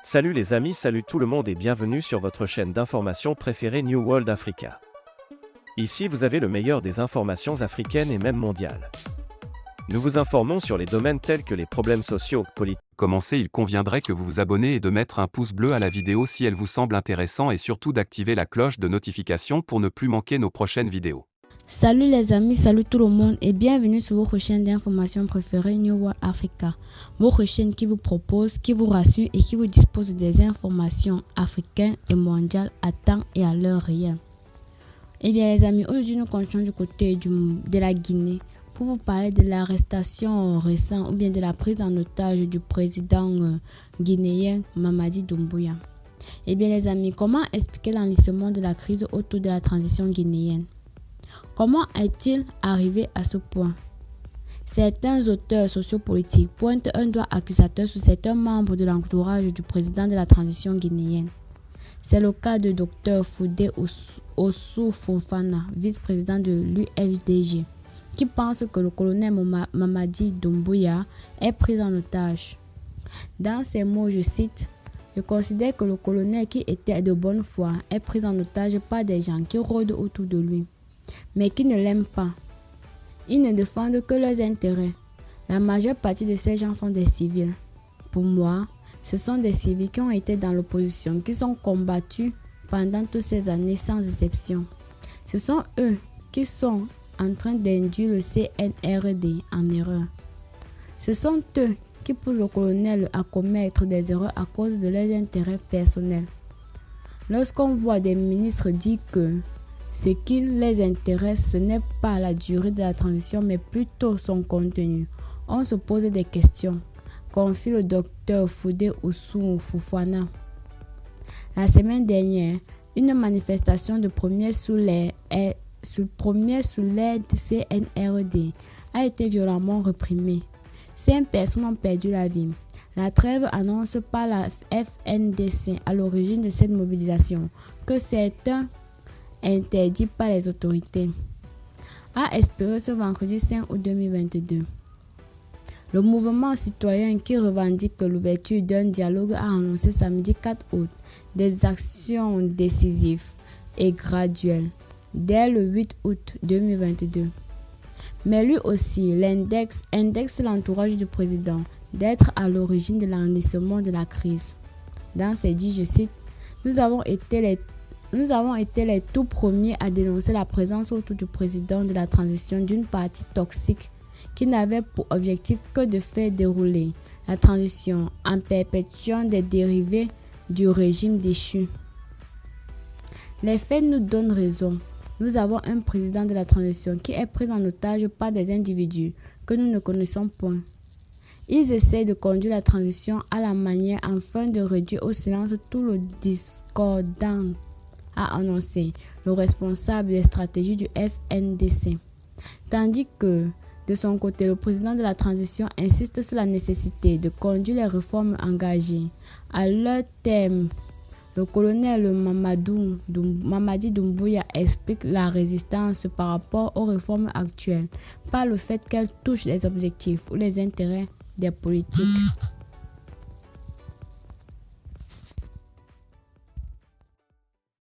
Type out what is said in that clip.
Salut les amis, salut tout le monde et bienvenue sur votre chaîne d'information préférée New World Africa. Ici vous avez le meilleur des informations africaines et même mondiales. Nous vous informons sur les domaines tels que les problèmes sociaux, politiques. Commencez, il conviendrait que vous vous abonnez et de mettre un pouce bleu à la vidéo si elle vous semble intéressante et surtout d'activer la cloche de notification pour ne plus manquer nos prochaines vidéos. Salut les amis, salut tout le monde et bienvenue sur votre chaîne d'information préférée New World Africa. Votre chaîne qui vous propose, qui vous rassure et qui vous dispose des informations africaines et mondiales à temps et à l'heure réelle. Eh bien les amis, aujourd'hui nous continuons du côté de la Guinée pour vous parler de l'arrestation récente ou bien de la prise en otage du président guinéen Mamadi Doumbouya. Eh bien les amis, comment expliquer l'enlissement de la crise autour de la transition guinéenne? Comment est-il arrivé à ce point? Certains auteurs sociopolitiques pointent un doigt accusateur sur certains membres de l'entourage du président de la transition guinéenne. C'est le cas de Dr Foudé Ossou Fofana, vice-président de l'UFDG, qui pense que le colonel Mamadi Doumbouya est pris en otage. Dans ces mots, je cite: « Je considère que le colonel qui était de bonne foi est pris en otage par des gens qui rôdent autour de lui, mais qui ne l'aiment pas. Ils ne défendent que leurs intérêts. La majeure partie de ces gens sont des civils. Pour moi, ce sont des civils qui ont été dans l'opposition, qui sont combattus pendant toutes ces années sans exception. Ce sont eux qui sont en train d'induire le CNRD en erreur. Ce sont eux qui poussent le colonel à commettre des erreurs à cause de leurs intérêts personnels. Lorsqu'on voit des ministres dire que ce qui les intéresse, ce n'est pas la durée de la transition, mais plutôt son contenu, on se pose des questions, confie le docteur Foudé Ossou Fofana. La semaine dernière, une manifestation de premiers sous l'air CNRD a été violemment réprimée. 5 personnes ont perdu la vie. La trêve annonce par la FNDC à l'origine de cette mobilisation que certains interdit par les autorités, a espéré ce vendredi 5 août 2022. Le mouvement citoyen qui revendique l'ouverture d'un dialogue a annoncé samedi 4 août des actions décisives et graduelles dès le 8 août 2022. Mais lui aussi, l'index l'entourage du président d'être à l'origine de l'enlissement de la crise. Dans ses dits, je cite: « Nous avons été les tout premiers à dénoncer la présence autour du président de la transition d'une partie toxique qui n'avait pour objectif que de faire dérouler la transition en perpétuant des dérivés du régime déchu. Les faits nous donnent raison. Nous avons un président de la transition qui est pris en otage par des individus que nous ne connaissons point. Ils essaient de conduire la transition à la manière afin de réduire au silence tout le discordant, a annoncé le responsable des stratégies du FNDC. Tandis que, de son côté, le président de la transition insiste sur la nécessité de conduire les réformes engagées. À leur terme, le colonel Mamadi Doumbouya explique la résistance par rapport aux réformes actuelles par le fait qu'elles touchent les objectifs ou les intérêts des politiques.